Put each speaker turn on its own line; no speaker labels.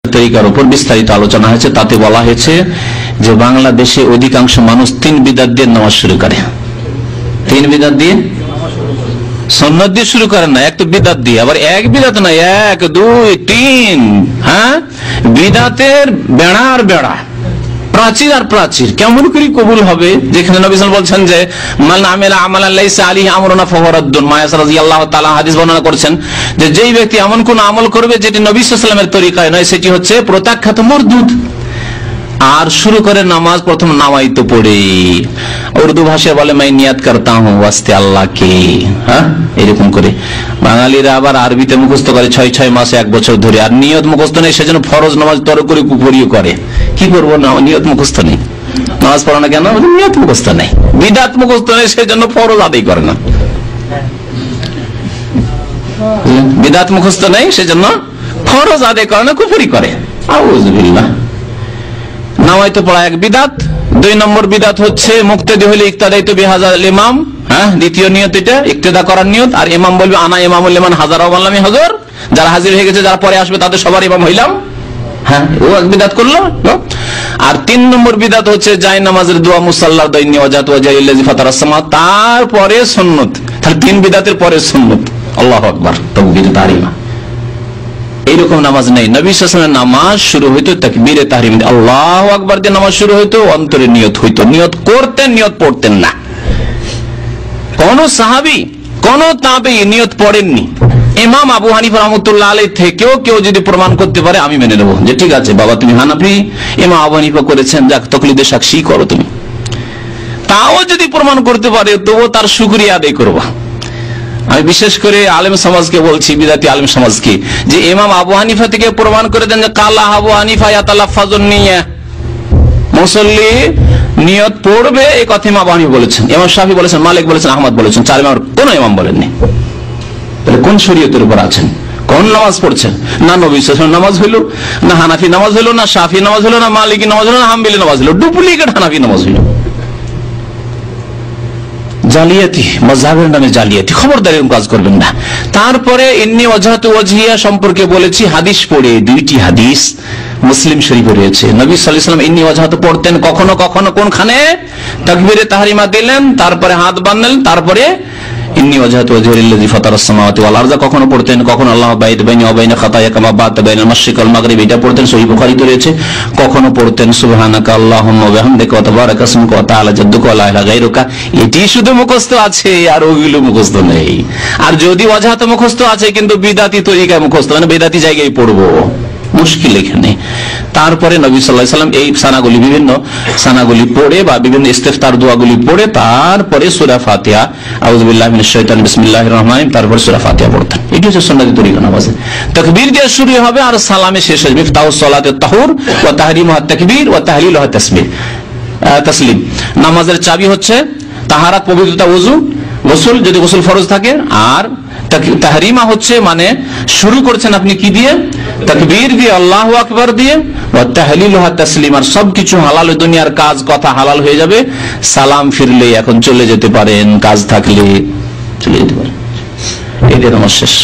তরিকার উপর বিস্তারিত আলোচনা হয়েছে। তাতে বলা হয়েছে যে বাংলাদেশে অধিকাংশ মানুষ 3 বিদআত দিয়ে নামাজ শুরু করে। 3 বিদআত দিয়ে, সুন্নাত দিয়ে শুরু করেন না, এক তো বিদআত দিয়ে, আবার এক বিদআত না, 1 2 3, হ্যাঁ, বিদআতের বেড়া আর বেড়া, প্রাচীর আর প্রাচীর। কেমন করে কবুল হবে? যেখানে নবী সাল্লাল্লাহু আলাইহি ওয়াসাল্লাম বলছেন যে মান আমিলা আমালান লাইসা আলাইহি আমরুনা ফাহুয়া রাদ্দুন, মায়াস রাদিয়াল্লাহু তাআলা হাদিস বর্ণনা করেছেন যে যেই ব্যক্তি এমন কোন আমল করবে যেটি নবী সাল্লাল্লাহু আলাইহি ওয়াসাল্লামের তরিকায় নয়, সেটি হচ্ছে প্রত্যাখ্যাত মরদুদ। আর শুরু করে নামাজ প্রথম নামাইতো পড়ে, উর্দু ভাষায় বলে মাই নিয়াত করতা হুঁ ওয়াস্তে আল্লাহ কে, হ্যাঁ, এরকম করে। বাঙালিরা আবার আরবিতে মুখস্থ করে 6 মাসে 1 বছর ধরে, আর নিয়ত মুখস্থ নেই, সেজন্য ফরজ নামাজ তর করে কুপুরিও করে। কি করবো না, নিয়ত মুখস্থ নেই, নামাজ পড়া না কেন? নিয়ত মুখস্থ নেই, বিদআত মুখস্থ নেই, সেজন্য ফরজ আদায় করে না। বিদআত মুখস্থ নেই, সেজন্য ফরজ আদায় করে না, কুফরি করে। আউযুবিল্লাহ। নামাইতো পড়া এক বিদআত। 2 নম্বর বিদআত হচ্ছে মুক্তাদি হলে ইক্তাদাইতু বিহাযাল ইমাম, হ্যাঁ, দ্বিতীয় নিয়ত এটা ইক্তেদা করার নিয়ত। আর ইমাম বলবে আনা ইমামুল লিমান হাজারা ওয়া লাম ইয়াহজুর, যারা হাজির হয়ে গেছে, যারা পরে আসবে তাদের সবার ইমাম হইলাম, হ্যাঁ, ও এক বিদআত করলো। আর 3 নম্বর বিদআত হচ্ছে যায় নামাজের দোয়া মুসাল্লার দাইনি ওয়াজাত ওয়াজাইল্লাযী ফাতারাস সামা, তারপরে সুন্নাত। তাহলে 3 বিদআতের পরে সুন্নাত। আল্লাহু আকবার, তাকবীর তাহরিমা। এইরকম নামাজ নেই। নবী সাল্লাল্লাহু আলাইহি ওয়াসাল্লামের নামাজ শুরু হইতো তাকবীরে তাহরিম, আল্লাহু আকবার দিয়ে নামাজ শুরু হইতো, অন্তরে নিয়ত হইতো, নিয়ত করতেন, নিয়ত পড়তেন না। কোন সাহাবী, কোন তাবেঈ নিয়ত পড়েননি। ইমাম আবু হানিফা রাহমাতুল্লাহ আলাইহি থেকেও কেউ যদি প্রমাণ করতে পারে, আমি মেনে নেব যে ঠিক আছে বাবা, তুমি হানাফি, ইমাম আবু হানিফা করেছেন, যাক তাকলিদে সাক্ষী করো তুমি। তাও যদি প্রমাণ করতে পারে, তবুও তার শুকরিয়া আদায় করবা। আমি বিশেষ করে আলেম সমাজকে বলছি, বিদাতি আলেম সমাজকে, যে ইমাম আবু হানিফা থেকে প্রমাণ করে দেন যে কালা আবু হানিফা ইয়াতালাফাজুন নিয়া, মুসল্লি নিয়ত পড়বে, এই কথা ইমাম আবু হানিফা বলেছেন, ইমাম শাফি বলেছেন, মালিক বলেছেন, আহমদ বলেছেন, 4 ইমাম, কোন ইমাম বলেননি। তাহলে কোন শরীয়তের উপর আছেন? কোন নামাজ পড়ছেন? না নবী সাল্লাল্লাহু আলাইহি ওয়াসাল্লাম নামাজ হইল, না হানাফি নামাজ হইল, না শাফি নামাজ হইল, না মালিকি নামাজ হইল, না হাম্বলি নামাজ হইল, ডুপ্লিকেট হানাফি নামাজ হইল। জালিয়াতি, মাযহাবের নামে জালিয়াতি, খবরদার এরকম কাজ করবেন না। তারপরে ইন্নী ওয়াজহাতু ওয়াজহিয়া সম্পর্কে বলেছি, হাদিস পড়ে, 2টি হাদিস মুসলিম শরীফে রয়েছে। নবী সাল্লাল্লাহু আলাইহি ওয়াসাল্লাম ইন্নী ওয়াজহাতু পড়তেন কখনো কখনো কোনখানে? তাকবীরে তাহরিমা দিলেন, তারপরে হাত বাঁধলেন, তারপরে ইন্নী ওয়াজহাতু ওয়াজহিয়া লিল্লাযী ফাতারাস সামাওয়াতি ওয়াল আরযা কখনো পড়তেন, কখনো আল্লাহু বাইত বাইনি ওয়া বাইনা খাতায়া কামা বা'তা বাইনাল মাশরিক ওয়াল মাগরিব, এটা পড়তেন, সহিহ বুখারীতে রয়েছে। কখনো পড়তেন সুবহানাকা আল্লাহুম্মা ওয়া বিহামদিকা ওয়া তাবারাকা ইসমুকা ওয়া তাআলা জাদ্দুকা ওয়া লা ইলাহা গায়রুকা। এটি শুধু মুখস্থ আছে, আর ওগুলো মুখস্থ নেই। আর যদি ওয়াজহাত মুখস্থ আছে কিন্তু বিদআতি তরিকায় মুখস্থ, মানে বিদআতি জায়গায় পড়বো, মুশকিল এখানে। তারপরে নবী সাল্লাল্লাহু আলাইহি ওয়াসাল্লাম এই সানাগুলি, বিভিন্ন সানাগুলি পড়ে বা বিভিন্ন ইস্তেফতার দোয়াগুলি পড়ে, তারপরে সূরা ফাতিহা, আউযু বিল্লাহি মিনাশ শাইতানির বিসমিল্লাহির রহমানির রহিম, তারপর সূরা ফাতিহা পড়তেন। এটি হচ্ছে সুন্নতি তরিকা নামাজে। তাকবীর দিয়ে শুরু হবে আর সালামে শেষ হবে। মিফতাহুস সালাতিত তাহুর ওয়া তাহরিমুহা তাকবীর ওয়া তাহলিলুহা তাসলিম। নামাজের চাবি হচ্ছে তাহারাত, পবিত্রতা, ওযু, গোসল যদি গোসল ফরজ থাকে। আর তাহরিমা হচ্ছে মানে শুরু করছেন আপনি কি দিয়ে? তাকবীর দিয়ে, আল্লাহু আকবার দিয়ে, ওয়া তাহলিলুহা তাসলিম। আর সবকিছু হালাল, দুনিয়ার কাজ কথা হালাল হয়ে যাবে। সালাম ফিরলে এখন চলে যেতে পারেন, কাজ থাকলে চলে যেতে পারেন। এই দিয়ে নামাজ শেষ।